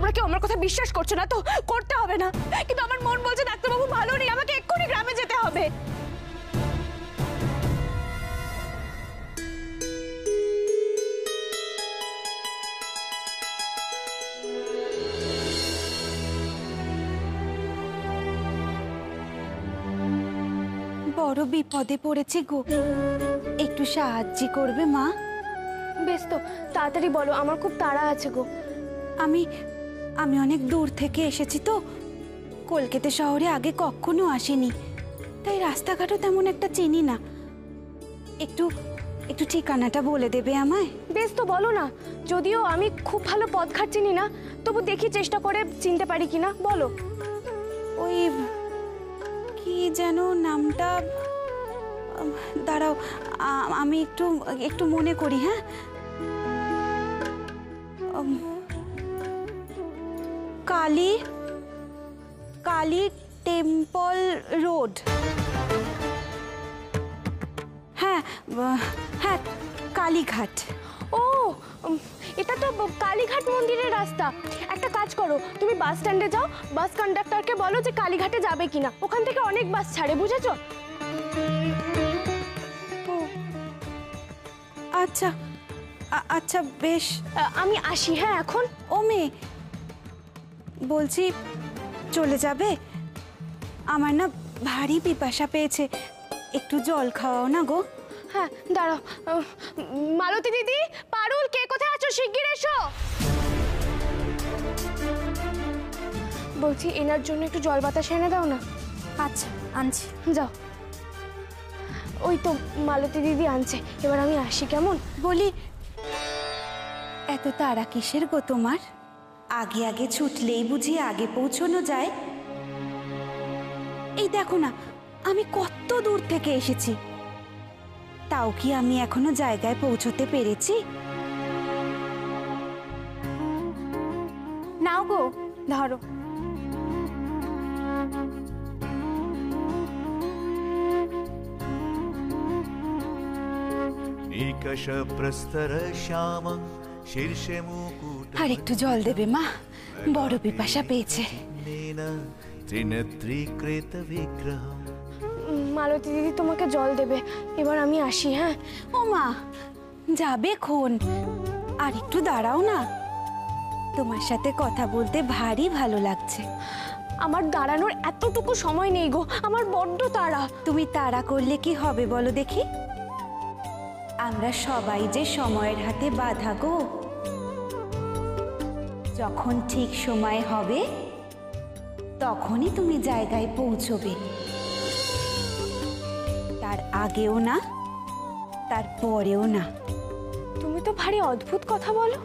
তোমরা কেউ আমার কথা বিশ্বাস করছো না তো, করতে হবে না, কিন্তু আমার মন বলছে ডাক্তারবাবু ভালো নেই, আমাকে এক্ষুনি গ্রামে যেতে হবে। বড় বিপদে পড়েছি গো, একটু সাহায্য করবে মা? বেশ তো, তাড়াতাড়ি বলো, আমার খুব তাড়া আছে গো। আমি আমি অনেক দূর থেকে এসেছি তো, কলকাতা শহরে আগে কখনো আসিনি, তাই রাস্তাঘাটও তেমন একটা চিনি না। একটু একটু ঠিকানাটা বলে দেবে আমায়? বেশ তো বলো না, যদিও আমি খুব ভালো পথঘাট চিনি না, তবু দেখি চেষ্টা করে চিনতে পারি কিনা, বলো। ওই কি যেন নামটা, দাঁড়াও আমি একটু একটু মনে করি। হ্যাঁ, কালী কালী টেম্পল রোড। হ্যাঁ হ্যাঁ, কালীঘাট। ও, এটা তো কালীঘাট মন্দিরের রাস্তা। একটা কাজ করো, তুমি বাস স্ট্যান্ডে যাও, বাস কন্ডাক্টরকে বলো যে কালীঘাটে যাবে কিনা, ওখান থেকে অনেক বাস ছাড়ে, বুঝেছো? আচ্ছা আচ্ছা বেশ, আমি আসি। হ্যাঁ, এখন ও মেয়ে, বলছি চলে যাবে? আমার না ভারী পিপাসা পেয়েছে, একটু জল খাওয়াও না গো। হ্যাঁ দাঁড়াও, মালতী দিদি, পারুল, কে কোথায় আছো? শিগগির এসো। বলছি এনার জন্য একটু জল বাতাস এনে দাও না। আচ্ছা আনছি, যাও। ওই তো মালতী দিদি আনছে, এবার আমি আসি, কেমন? বলি এত তাড়া কিসের গো তোমার? আগে আগে ছুটলেই বুঝি আগে পৌঁছানো যায়? এই দেখো না, আমি কত দূর থেকে এসেছি, তাও কি আমি এখনো জায়গায় পৌঁছতে পেরেছি? নাও গো, ধরো। আর একটু জল দেবে মা, বড় পিপাসা পেয়েছে। মালতী দিদি তোমাকে জল দেবে, এবার আমি আসি। হ্যাঁ। ও মা, যাবে খন? আর একটু দাঁড়াও না, তোমার সাথে কথা বলতে ভারী ভালো লাগছে। আমার দাঁড়ানোর এতটুকু সময় নেই গো, আমার বড্ড তাড়া। তুমি তাড়া করলে কি হবে বলো দেখি? আমরা সবাই যে সময়ের হাতে বাঁধা গো, যখন ঠিক সময় হবে তখনই তুমি জায়গায় পৌঁছবে, তার আগেও না, তার পরেও না। তুমি তো ভারী অদ্ভুত কথা বলো।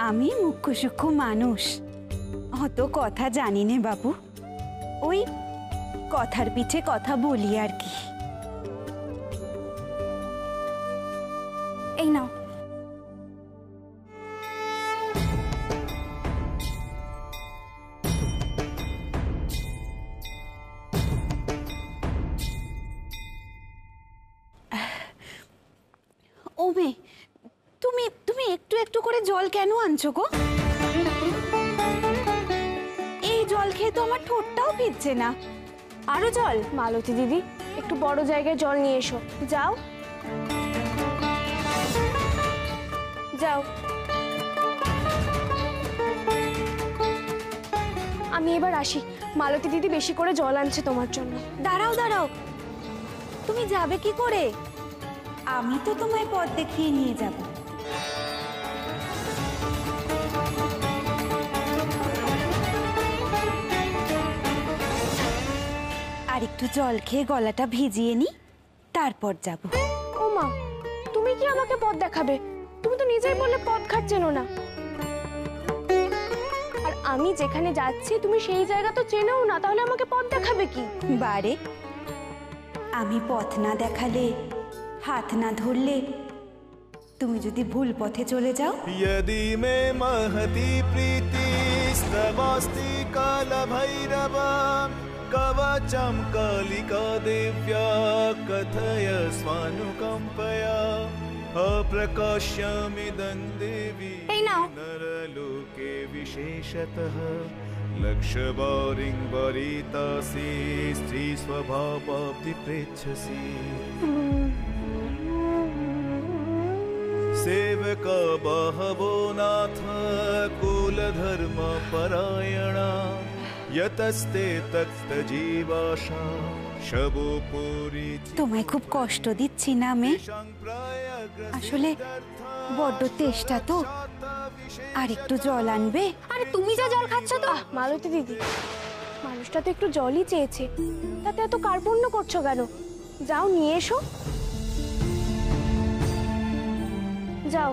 আমি মুখ্য সূক্ষ্ম মানুষ, অত কথা জানি নে বাবু, ওই কথার পিছে কথা বলি আর কি। এই নাও। ও মেয়ে, তুমি তুমি একটু একটু করে জল কেন আনছো গো? এই জল খেয়ে তো আমার ঠোঁটটাও ভিজছে না। আরো জল? মালতী দিদি, একটু বড় জায়গায় জল নিয়ে এসো, যাও যাও। আমি এবার আসি, মালতী দিদি বেশি করে জল আনছে তোমার জন্য। দাঁড়াও দাঁড়াও, তুমি যাবে কি করে? আমি তো তোমায় পথ দেখিয়ে নিয়ে যাব। আর একটু জল খেয়ে গলাটা ভিজিয়ে নি, তারপর যাব। ও মা, তুমি কি আমাকে পথ দেখাবে? তুমি তো নিজেই বললে পথঘাট চেনো না। আর আমি যেখানে যাচ্ছি তুমি সেই জায়গা তো চেনোও না, তাহলে আমাকে পথ দেখাবে কি? বারে, আমি পথ না দেখালে, হাত না ধরলে, তুমি যদি ভুল পথে চলে যাও। यदि मे महती प्रीति स्तवास्ति काल भैरव कवचं कालिका दिव्या कथय स्वानुकंपया अप्रकाश्यमिदं देवी। এই নাও। नरलोके विशेषतः लक्ष्यवारिं वरितासि स्त्री स्वभावाब्धि पृच्छसि सेवका बहवो नाथ कुलधर्म परायणा यतस्ते तक्त जीवाशा शबोपुरी তোমায় খুব কষ্ট দিচ্ছি না মে? আসলে বড্ড তেষ্টা তো। আর একটু জল আনবে? আরে তুমি যা জল খাচ্ছ তো। মালতী দিদি, মানুষটা তো একটু জলই চেয়েছে, তাতে এত কার্পণ্য করছো কেন? যাও নিয়ে এসো, যাও।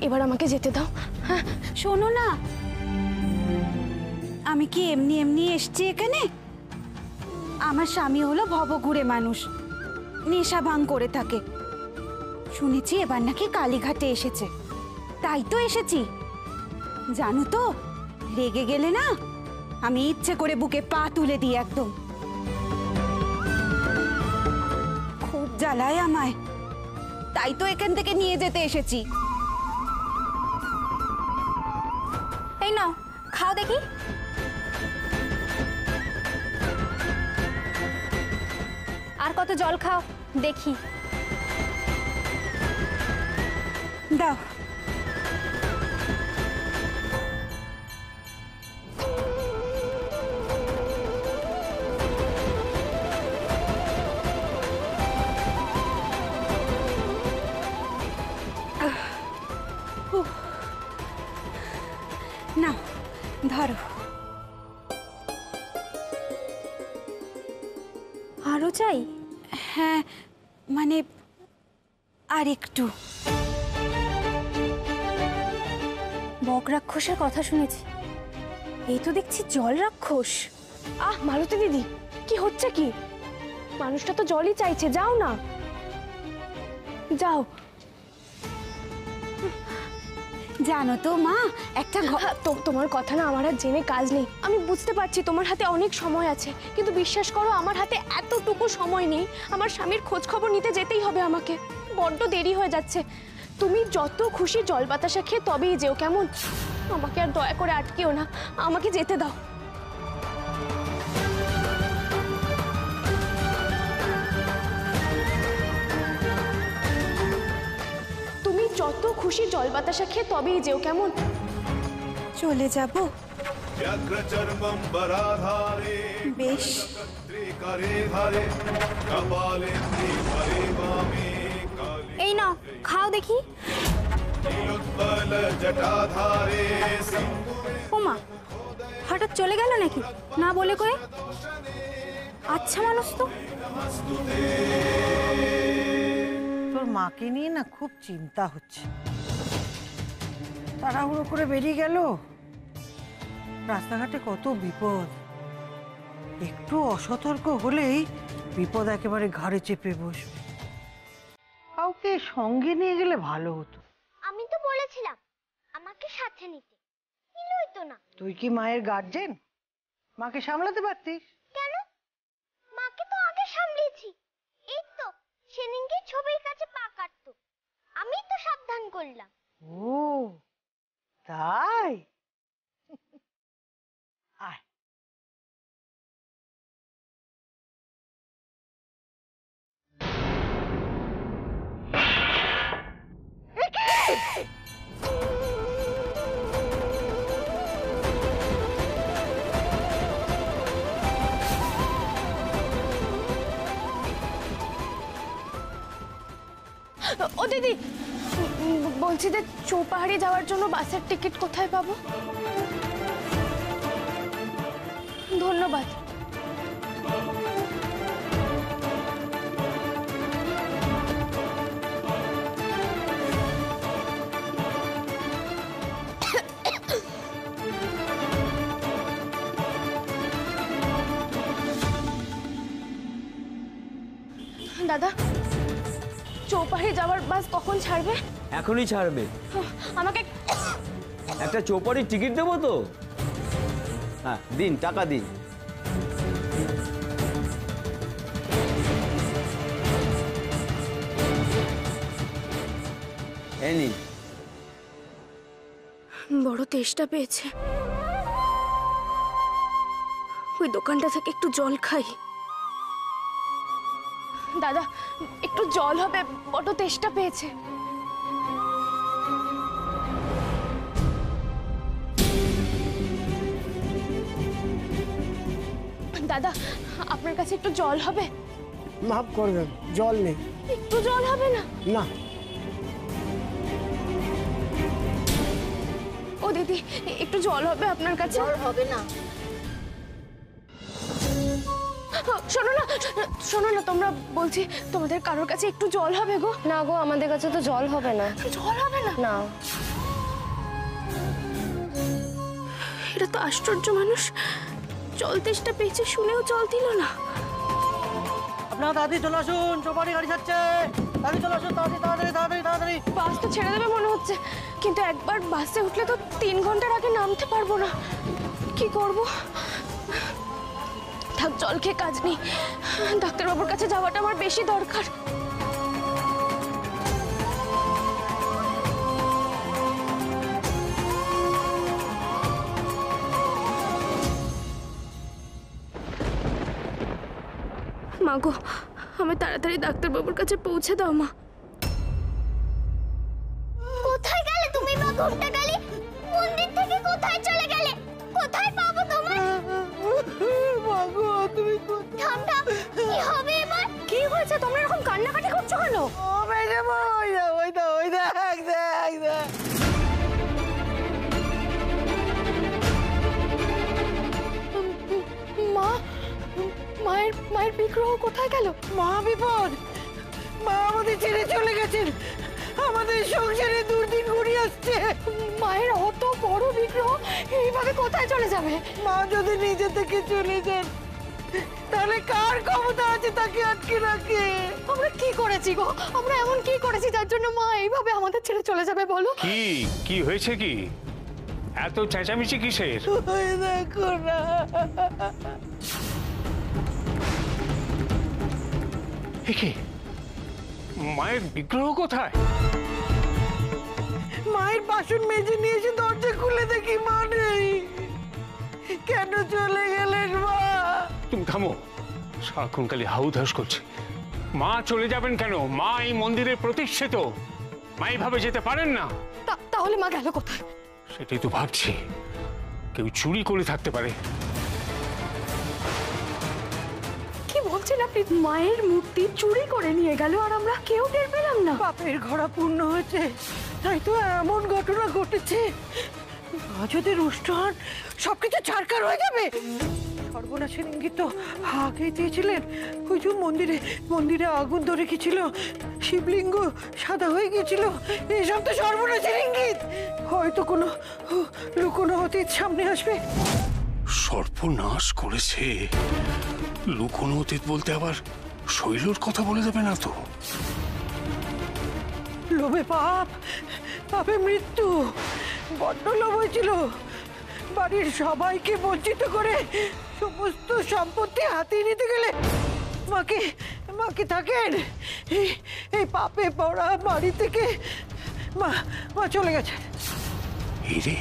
এবার আমাকে যেতে দাও। হ্যাঁ শোনো না, আমি কি এমনি এমনি এসছি এখানে? আমার স্বামী হলো ভবঘুরে মানুষ, নেশা ভাঙ করে থাকে। শুনেছি এবার নাকি কালীঘাটে এসেছে, তাই তো এসেছি। জানো তো, রেগে গেলে না আমি ইচ্ছে করে বুকে পা তুলে দিই একদম। খুব জ্বালায় আমায়, তাই তো এখান থেকে নিয়ে যেতে এসেছি। এই নাও, খাও দেখি। আর কত জল খাও দেখি। দাও। নাও ধরো। আরো চাই? হ্যাঁ মানে আর একটু। বক রাক্ষসের কথা শুনেছি, এই তো দেখছি জল রাক্ষস। মালতী দিদি, কি হচ্ছে কি? মানুষটা তো জলই চাইছে, যাও না, যাও। জানো তো মা, একটা তোমার কথা না আমার আর জেনে কাজ নেই। আমি বুঝতে পারছি তোমার হাতে অনেক সময় আছে, কিন্তু বিশ্বাস করো আমার হাতে এতটুকু সময় নেই। আমার স্বামীর খোঁজ খবর নিতে যেতেই হবে আমাকে, বড্ড দেরি হয়ে যাচ্ছে। তুমি যত খুশি জল বাতাসা খেয়ে তবেই যেও, কেমন? আমাকে আর দয়া করে আটকেও না, আমাকে যেতে দাও। তুমি যত খুশি জল বাতাসা খেয়ে তবেই যেও, কেমন? চলে যাব। व्याघ्रचर्मं वराधारे বেশ। त्रिकरे धारे कपालेन्द्रि हरे वामे काले এই নাও, খাও দেখি। नीलोत्पल जटाधारे ওমা, হঠাৎ চলে গেল নাকি না বলে করে? আচ্ছা মানুষ তো। তোর মাকে নিয়ে না খুব চিন্তা হচ্ছে। তাড়াহুড়ো করে বেরিয়ে গেল, রাস্তাঘাটে কত বিপদ। একটু অসতর্ক হলেই বিপদ একেবারে ঘাড়ে চেপে বসবে। কাউকে সঙ্গে নিয়ে গেলে ভালো হতো। আমি তো বলেছিলাম আমাকে সাথে নিতে, নিলই তো না। তুই কি মায়ের গার্জেন? মাকে সামলাতে পারতিস। কেন? মাকে তো আগে সামলেছি। এই তো সেদিনকে ছবির কাছে পা কাটতো, আমি তো সাবধান করলাম। ও তাই? আয়। ও দিদি, বলছি যে চৌপাহাড়ি যাওয়ার জন্য বাসের টিকিট কোথায় পাবো? ধন্যবাদ। দাদা, চৌপাহাড়ি যাওয়ার বাস কখন ছাড়বে? এখনই ছাড়বে। আমাকে একটা চৌপাড়ির টিকিট দেবো তো? হ্যাঁ দিন, টাকা দিন। এই নিন। বড় তেষ্টা পেয়েছে, ওই দোকানটা থেকে একটু জল খাই। দাদা একটু জল হবে, বড় তেষ্টা পেয়েছে। দাদা আপনার কাছে একটু জল হবে? মাফ করবেন, জল নেই। একটু জল হবে না? না। ও দিদি একটু জল হবে আপনার কাছে? জল হবে না। শোনো না, শোনো না, তোমরা বলছি তোমাদের কারোর কাছে একটু জল হবে গো? না গো, আমাদের কাছে তো জল হবে না। জল হবে না? না। এটা তো আশ্চর্য মানুষ, জল তেষ্টা পেয়েছে শুনেও জল দিল না। আপনারা দাদি চলে আসুন, চোপারি গাড়ি যাচ্ছে। দাদি চলে আসুন, তাড়াতাড়ি তাড়াতাড়ি তাড়াতাড়ি তাড়াতাড়ি। বাস তো ছেড়ে দেবে মনে হচ্ছে, কিন্তু একবার বাসে উঠলে তো 3 ঘন্টার আগে নামতে পারবো না। কি করব? থাক, জল খেয়ে কাজ নেই, ডাক্তারবাবুর কাছে যাওয়াটা আমার বেশি দরকার। মা গো, আমি তাড়াতাড়ি ডাক্তারবাবুর কাছে পৌঁছে দাও মা। কোথায় গেলে তুমি মা? ঘুমটা গেলে মন্দির থেকে কোথায় চলে গেলে? কোথায় পাবো তোমায়? মাগো তুমি থাম থাম, কি হবে এবার? কি হয়েছে? তোমরা এরকম কান্নাকাটি করছো কেন? ও মেজে মা, ওই দেখ দেখ দেখ। মা, মায়ের বিগ্রহ কোথায় গেল? মহা বিপদ, মা আমাদের ছেড়ে চলে গেছেন, আমাদের সংসারে দুর্দিন ঘুরিয়ে আসছে। মায়ের অত বড় বিগ্রহ এইভাবে কোথায় চলে যাবে? মা যদি নিজে থেকে চলে যান, তাহলে কার ক্ষমতা আছে তাকে আটকে রাখে? আমরা কি করেছি গো? আমরা এমন কি করেছি যার জন্য মা এইভাবে আমাদের ছেড়ে চলে যাবে বলো? কি হয়েছে? কি এত চেঁচামেচি কিসের? ওই দেখো না, কি মায়ের বিগ্রহ কোথায়? মায়ের বাসন মেজে নিয়ে এসে দরজা খুলে দেখি মা নেই। কেন চলে গেলেন মা? তুমি থামো, সারাক্ষণ খালি হাউদাস করছে। মা চলে যাবেন কেন? মা এই মন্দিরের প্রতিষ্ঠিত, মা এইভাবে যেতে পারেন না। তাহলে মা গেল কোথায়? সেটাই তো ভাবছি, কেউ চুরি করে থাকতে পারে। কি বলছেন আপনি? মায়ের মূর্তি চুরি করে নিয়ে গেল আর আমরা কেউ টের পেলাম না? পাপের ঘোড়া পূর্ণ হয়েছে, তাই তো এমন ঘটনা ঘটেছে। মা যদি রুষ্ট হন, সবকিছু ছাড়কার হয়ে যাবে। সর্বনাশের ইঙ্গিত তো আগে দিয়েছিলেন। ওই যে মন্দিরে আগুন ধরে গেছিল, শিবলিঙ্গ সাদা হয়ে গেছিল, এসব তো সর্বনাশের ইঙ্গিত। হয়তো কোনো লুকোনো অতীত সামনে আসবে। সর্বনাশ করেছে। লুকোনো অতীত বলতে আবার শৈলর কথা বলে দেবে না তো? লোভে পাপ, পাপে মৃত্যু। বড্ড লোভ হয়েছিল। বাড়ির সবাইকে বঞ্চিত করে সমস্ত সম্পত্তি হাতিয়ে নিতে গেলে মাকে থাকেন এই পাপে পড়া বাড়ি থেকে মা চলে গেছে। এই রে,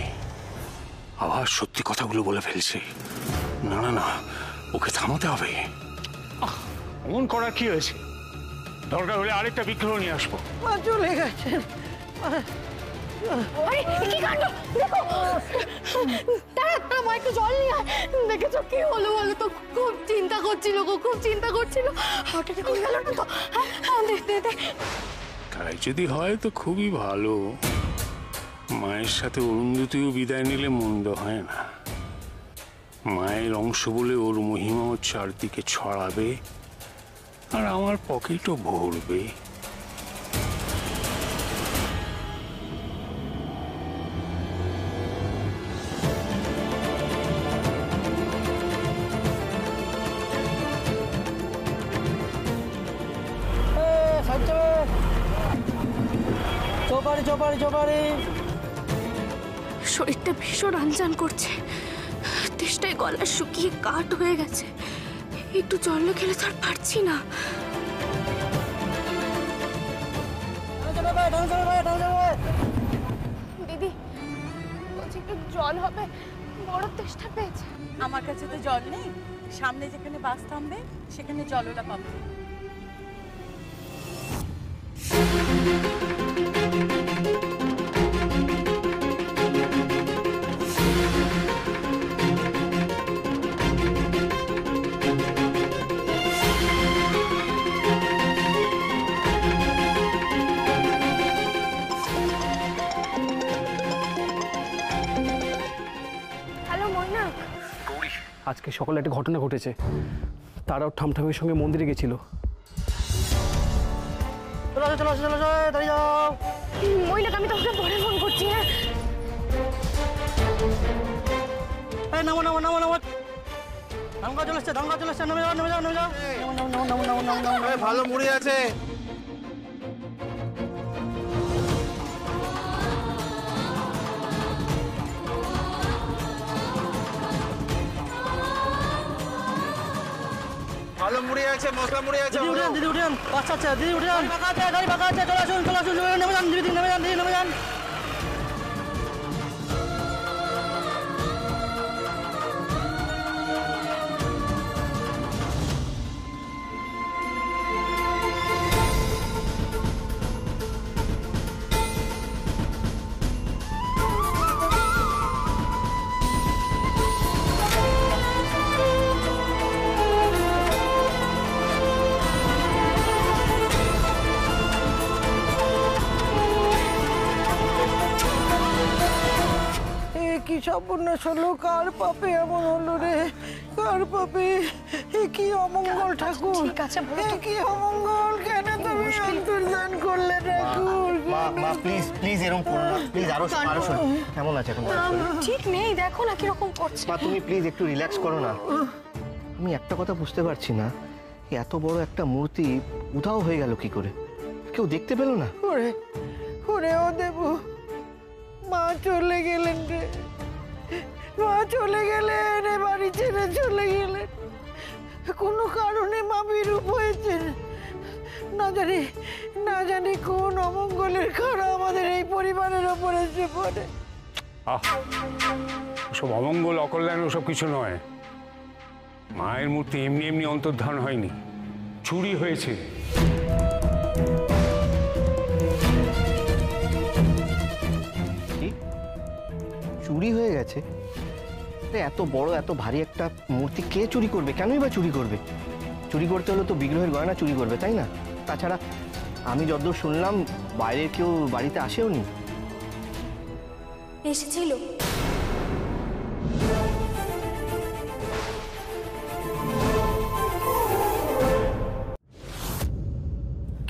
আবার সত্যি কথাগুলো বলে ফেলছে। না না না, ওকে থামাতে হবে। অমন করার কি হয়েছে? দরকার হলে আরেকটা বিগ্রহ নিয়ে আসবো। মা চলে গেছেন। কি কাণ্ড দেখো! তারা মা একটু জল নিয়ে আয়। দেখেছো কি হলো বলো তো? খুব চিন্তা করছিল গো, খুব চিন্তা করছিল। হঠাৎ করে গেল না তো? হ্যাঁ দে। তাই যদি হয় তো খুবই ভালো। মায়ের সাথে অরুন্ধতিও বিদায় নিলে মন্দ হয় না। মায়ের অংশ বলে ওর মহিমাও চারদিকে ছড়াবে, আর আমার পকেটও ভরবে। চোপারি। শরীরটা ভীষণ আনজান করছে, তেষ্টায় গলা শুকিয়ে কাঠ হয়ে গেছে। একটু জল খেলে তো আর পারছি না। জল হবে, বড় তেষ্টা পেয়েছে। আমার কাছে তো জল নেই, সামনে যেখানে বাস থামবে সেখানে জলওলা পাবো। হ্যালো মৈনাক। আজকে সকালে একটা ঘটনা ঘটেছে। তারাও ঠামঠামের সঙ্গে মন্দিরে গেছিল। মৈনাক, আমি তোকে পরে ফোন করছি। হ্যাঁ নামো নামো নামো নামো, ধামকা চলে এসছে, ধামকা চলে এসছে, নেমে যাও নেমে যাও নেমে যাও। ভালো মুড়ি আছে। ভালো মুড়ি আছে, মশলা মুড়ি আছে। দিদি উঠেন, দিদি উঠেন। আচ্ছা আচ্ছা দিদি উঠেন। ফাঁকা আছে, গাড়ি ফাঁকা আছে, চলে আসুন চলে আসুন, নেমে যান দিদি, নেমে যান দিদি, নেমে যান। কি সর্বনাশ হলো, কার পাপে এমন হলো রে, কার পাপে? এ কি অমঙ্গল ঠাকুর, ঠিক আছে, বলো তো। কি অমঙ্গল, কেন তুমি অন্তর্ধান করলে ঠাকুর? মা প্লিজ প্লিজ এরকম করো না প্লিজ। আরো কেমন আছে এখন? ঠিক নেই, দেখো না কিরকম করছে। মা তুমি প্লিজ একটু রিল্যাক্স করো না। আমি একটা কথা বুঝতে পারছি না, এত বড় একটা মূর্তি উধাও হয়ে গেল কি করে? কেউ দেখতে পেল না? ওরে ওরে ও দেবু, মা চলে গেলেন রে, মা চলে গেলেন, এ বাড়ি ছেড়ে চলে গেলেন। কোনো কারণে মা বিরূপ হয়েছেন। না জানি কোন অমঙ্গলের খাড়া আমাদের এই পরিবারের ওপরে এসে পড়ে। ওসব অমঙ্গল অকল্যাণ ওসব কিছু নয়। মায়ের মূর্তি এমনি এমনি অন্তর্ধান হয়নি, চুরি হয়েছে। চুরি হয়ে গেছে? এত বড় এত ভারী একটা মূর্তি কে চুরি করবে? কেনই বা চুরি করবে? চুরি করতে হলে তো বিগ্রহের গয়না চুরি করবে, তাই না? তাছাড়া আমি যতদূর শুনলাম বাইরের কেউ বাড়িতে আসেও নি। এসেছিল।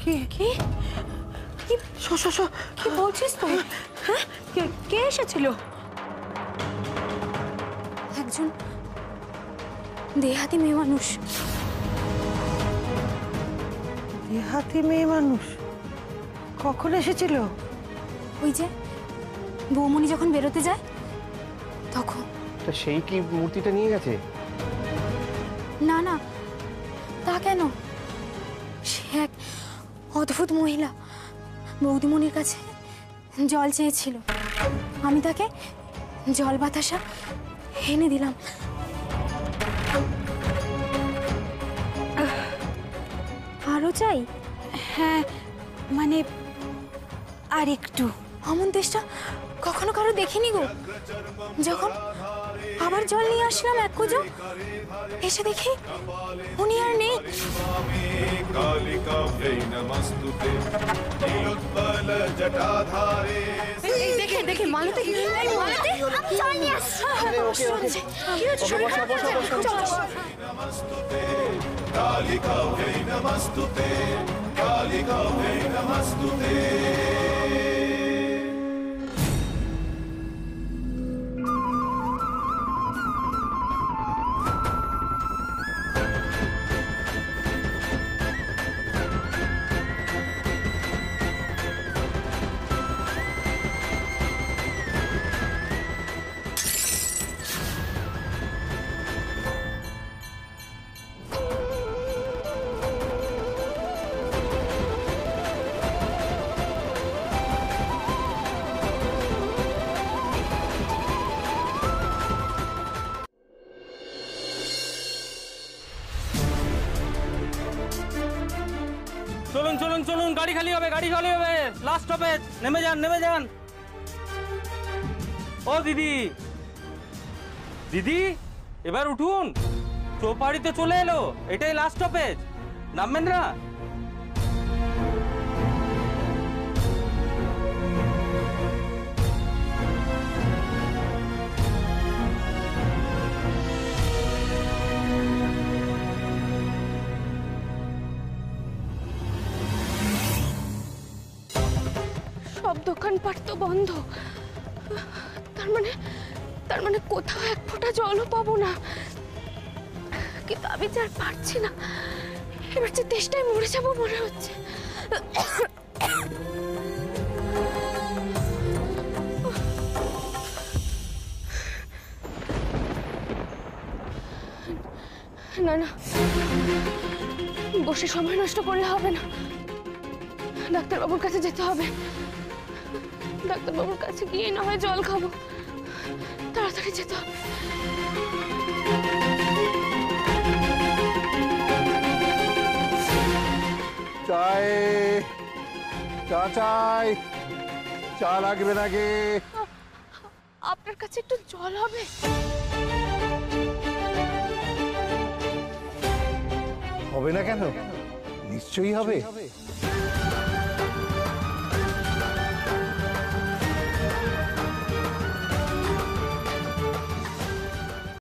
কি কি কি কি বলছিস তুই? হ্যাঁ, কে এসেছিল? একজন দেহাতি মেয়ে মানুষ। দেহাতি মেয়ে মানুষ কখন এসেছিল? ওই যে বৌমনি যখন বেরোতে যায় তখন। তা সেই কি মূর্তিটা নিয়ে গেছে? না না, তা কেন? সে এক অদ্ভুত মহিলা বৌদিমণির কাছে জল চেয়েছিল। আমি তাকে জল বাতাসা এনে দিলাম। আরো চাই? হ্যাঁ মানে আর একটু। অমন দেশটা কখনো কারো দেখিনি গো। যখন আবার জল নিয়ে আসলাম এক কুজো, এসে দেখি উনি আর নেই। দেখে দেখে মালতী, আমি জল নিয়ে আসছি। কালিকা ভৈ নমস্তুতে, কালিকা ভৈ নমস্তুতে। চলুন চলুন, গাড়ি খালি হবে, গাড়ি খালি হবে, লাস্ট স্টপেজ, নেমে যান নেমে যান। ও দিদি, দিদি এবার উঠুন, চৌপাড়ি তো চলে এলো, এটাই লাস্ট স্টপেজ, নামবেন না? সব দোকানপাট তো বন্ধ, তার মানে কোথাও এক ফোঁটা জলও পাবো না। কিন্তু আমি যে আর পারছি না, এবার যে তেষ্টায় মরে যাবো মনে হচ্ছে। না না, বসে সময় নষ্ট করলে হবে না, ডাক্তারবাবুর কাছে যেতে হবে। ডাক্তারবাবুর কাছে গিয়ে না হয় জল খাবো, তাড়াতাড়ি যেতে হবে। চাই চা চাই, চা লাগবে নাকি? আপনার কাছে একটু জল হবে? হবে না কেন, নিশ্চয়ই হবে।